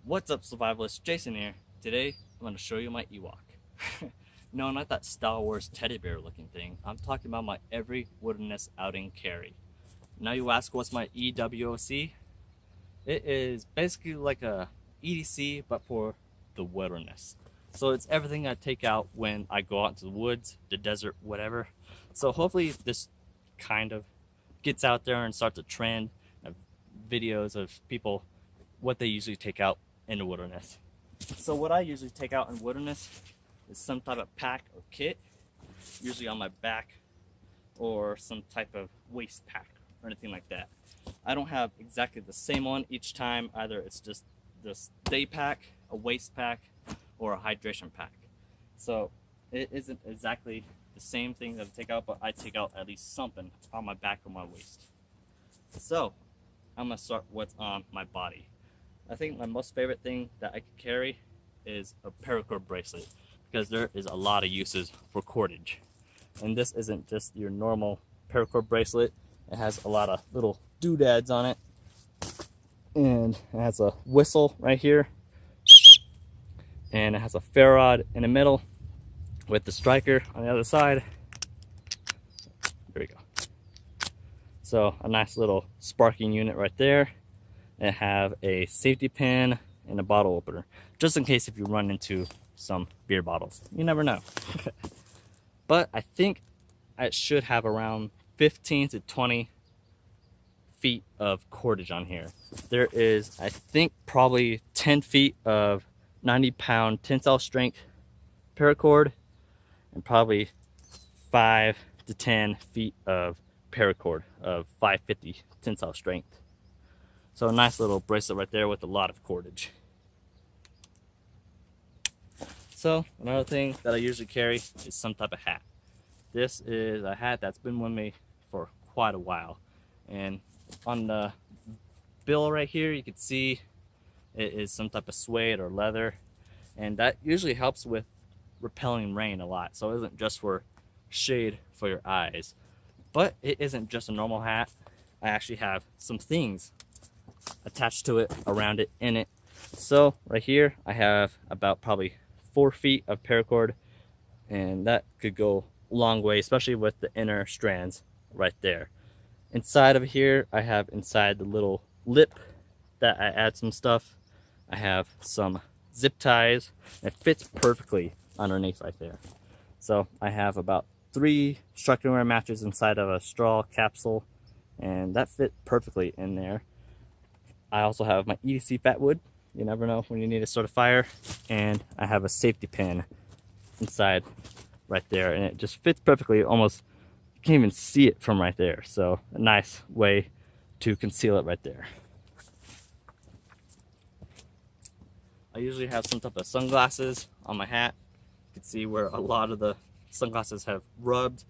What's up, survivalist? Jason here. Today I'm going to show you my EWOC. No, not that Star Wars teddy bear looking thing. I'm talking about my every wilderness outing carry. Now you ask, what's my EWOC? It is basically like a EDC but for the wilderness. So it's everything I take out when I go out into the woods, the desert, whatever. So hopefully this kind of gets out there and starts a trend of videos of people, what they usually take out in the wilderness. So what I usually take out in wilderness is some type of pack or kit, usually on my back, or some type of waist pack or anything like that. I don't have exactly the same one each time. Either it's just this day pack, a waist pack, or a hydration pack. So it isn't exactly the same thing that I take out, but I take out at least something on my back or my waist. So I'm gonna start what's on my body. I think my most favorite thing that I could carry is a paracord bracelet, because there is a lot of uses for cordage. And this isn't just your normal paracord bracelet. It has a lot of little doodads on it, and it has a whistle right here, and it has a ferro rod in the middle with the striker on the other side. There we go. So a nice little sparking unit right there. And have a safety pin and a bottle opener, just in case if you run into some beer bottles. You never know. But I think I should have around 15 to 20 feet of cordage on here. There is, I think, probably 10 feet of 90-pound tensile strength paracord, and probably 5 to 10 feet of paracord of 550 tensile strength. So a nice little bracelet right there with a lot of cordage. So another thing that I usually carry is some type of hat. This is a hat that's been with me for quite a while. And on the bill right here, you can see it is some type of suede or leather. And that usually helps with repelling rain a lot. So it isn't just for shade for your eyes. But it isn't just a normal hat. I actually have some things attached to it, around it, in it. So right here I have about probably 4 feet of paracord, and that could go a long way, especially with the inner strands right there. Inside of here I have, inside the little lip that I add some stuff, I have some zip ties. It fits perfectly underneath right there. So I have about 3 structural wear matches inside of a straw capsule, and that fit perfectly in there. I also have my EDC fat wood. You never know when you need to start a fire. And I have a safety pin inside right there. And it just fits perfectly. Almost, you can't even see it from right there. So a nice way to conceal it right there. I usually have some type of sunglasses on my hat. You can see where a lot of the sunglasses have rubbed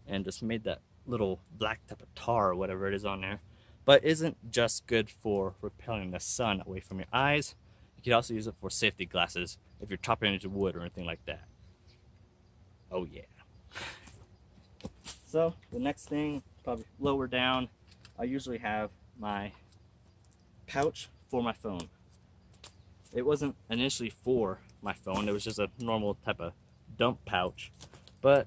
and just made that little black type of tar or whatever it is on there. But isn't just good for repelling the sun away from your eyes. You can also use it for safety glasses if you're chopping into wood or anything like that. Oh yeah. So the next thing, probably lower down, I usually have my pouch for my phone. It wasn't initially for my phone, it was just a normal type of dump pouch, but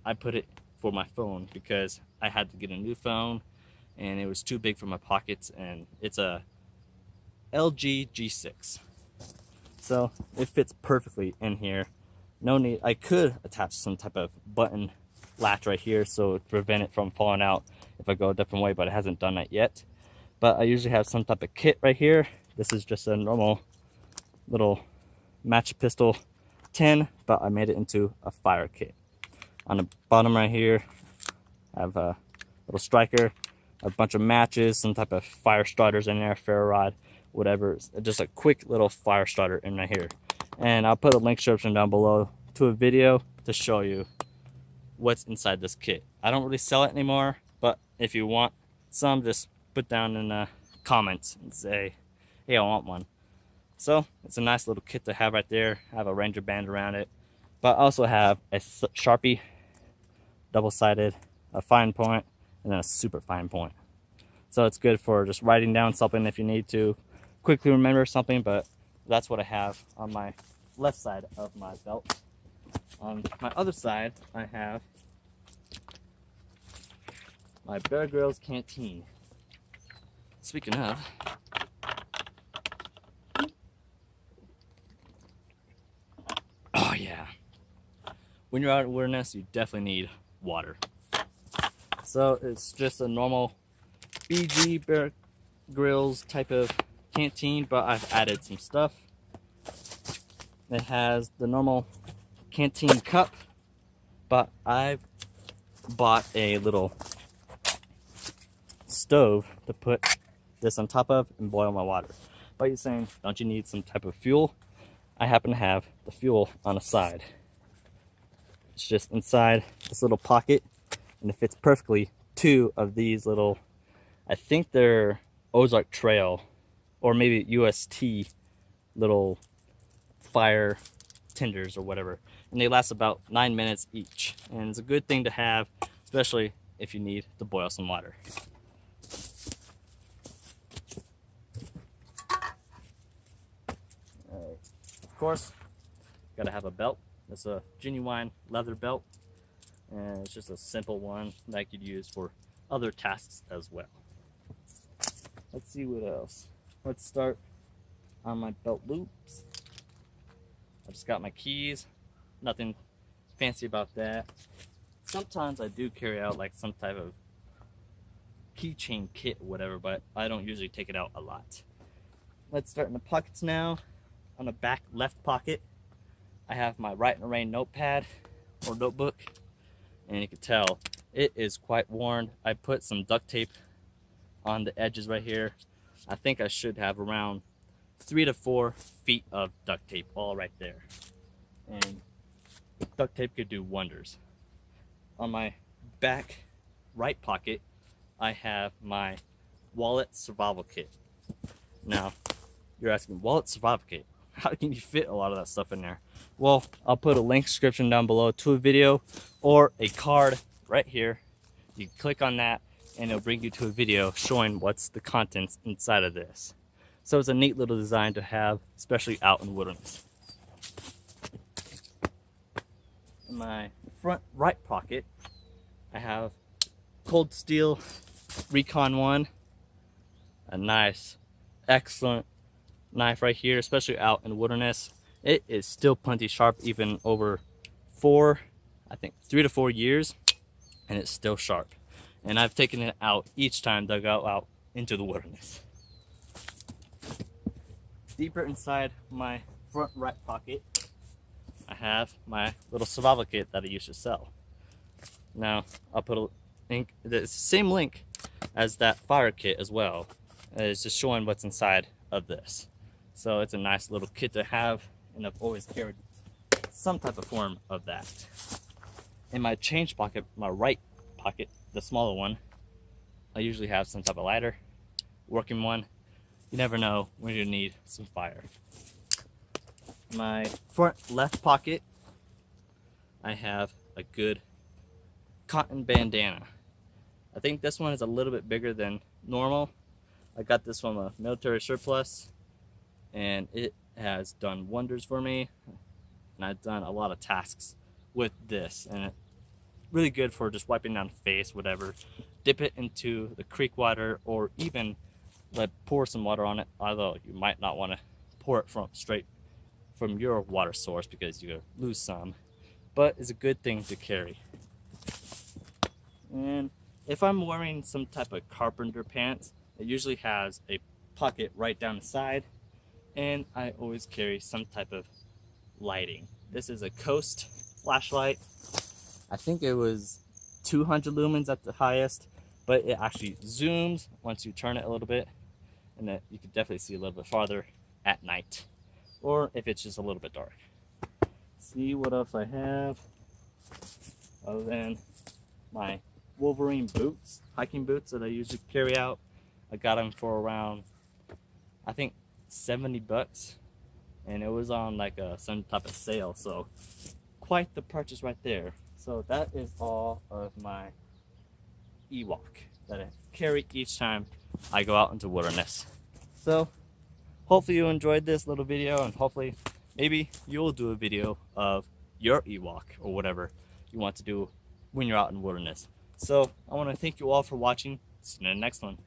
I put it for my phone because I had to get a new phone and it was too big for my pockets, and it's a LG G6. So it fits perfectly in here. No need, I could attach some type of button latch right here so to prevent it from falling out if I go a different way, but it hasn't done that yet. But I usually have some type of kit right here. This is just a normal little match pistol tin, but I made it into a fire kit. On the bottom right here, I have a little striker, a bunch of matches, some type of fire starters in there, ferro rod, whatever. It's just a quick little fire starter in right here. And I'll put a link description down below to a video to show you what's inside this kit. I don't really sell it anymore, but if you want some, just put down in the comments and say, hey, I want one. So it's a nice little kit to have right there. I have a Ranger band around it, but I also have a Sharpie, double-sided, a fine point, and then a super fine point. So it's good for just writing down something if you need to quickly remember something, but That's what I have on my left side of my belt. On my other side, I have my Bear Grylls canteen. Speaking of, oh yeah, when you're out in wilderness, you definitely need water. So it's just a normal BG Bear Grylls type of canteen, but I've added some stuff. It has the normal canteen cup, but I've bought a little stove to put this on top of and boil my water. But you're saying, don't you need some type of fuel? I happen to have the fuel on the side. It's just inside this little pocket, and it fits perfectly 2 of these little, I think they're Ozark Trail or maybe UST little fire tenders or whatever, and they last about 9 minutes each, and it's a good thing to have, especially if you need to boil some water. Of course, gotta have a belt. It's a genuine leather belt, and it's just a simple one that I could use for other tasks as well. Let's see what else. Let's start on my belt loops. I just got my keys, nothing fancy about that. Sometimes I do carry out like some type of keychain kit or whatever, but I don't usually take it out a lot. Let's start in the pockets now. On the back left pocket, I have my Write and Rain notepad or notebook, and you can tell it is quite worn. I put some duct tape on the edges right here. I think I should have around 3 to 4 feet of duct tape all right there, and duct tape could do wonders. On my back right pocket, I have my wallet survival kit. Now you're asking, wallet survival kit, how can you fit a lot of that stuff in there? Well, I'll put a link description down below to a video or a card right here. You can click on that and it'll bring you to a video showing what's the contents inside of this. So it's a neat little design to have, especially out in the wilderness. In my front right pocket, I have Cold Steel Recon 1, a nice, excellent knife right here, especially out in the wilderness. It is still plenty sharp even over 3 to 4 years, and it's still sharp. And I've taken it out each time that I go out into the wilderness. Deeper inside my front right pocket, I have my little survival kit that I used to sell. Now I'll put a link, the same link as that fire kit as well. It's just showing what's inside of this. So it's a nice little kit to have, and I've always carried some type of form of that. In my change pocket, my right pocket, the smaller one, I usually have some type of lighter, working one. You never know when you need some fire. My front left pocket, I have a good cotton bandana. I think this one is a little bit bigger than normal. I got this from a military surplus, and it has done wonders for me. And I've done a lot of tasks with this, and it's really good for just wiping down the face, whatever. Dip it into the creek water, or even pour some water on it, although you might not want to pour it straight from your water source because you lose some, but it's a good thing to carry. And if I'm wearing some type of carpenter pants, it usually has a pocket right down the side, and I always carry some type of lighting. This is a Coast flashlight. I think it was 200 lumens at the highest, but it actually zooms once you turn it a little bit, and that you can definitely see a little bit farther at night, or if it's just a little bit dark. See what else I have other than my Wolverine boots, hiking boots that I usually carry out. I got them for around, I think, 70 bucks, and it was on like some type of sale, so quite the purchase right there. So that is all of my EWOC that I carry each time I go out into wilderness. So hopefully you enjoyed this little video, and hopefully maybe you'll do a video of your EWOC or whatever you want to do when you're out in the wilderness. So I want to thank you all for watching. See you in the next one.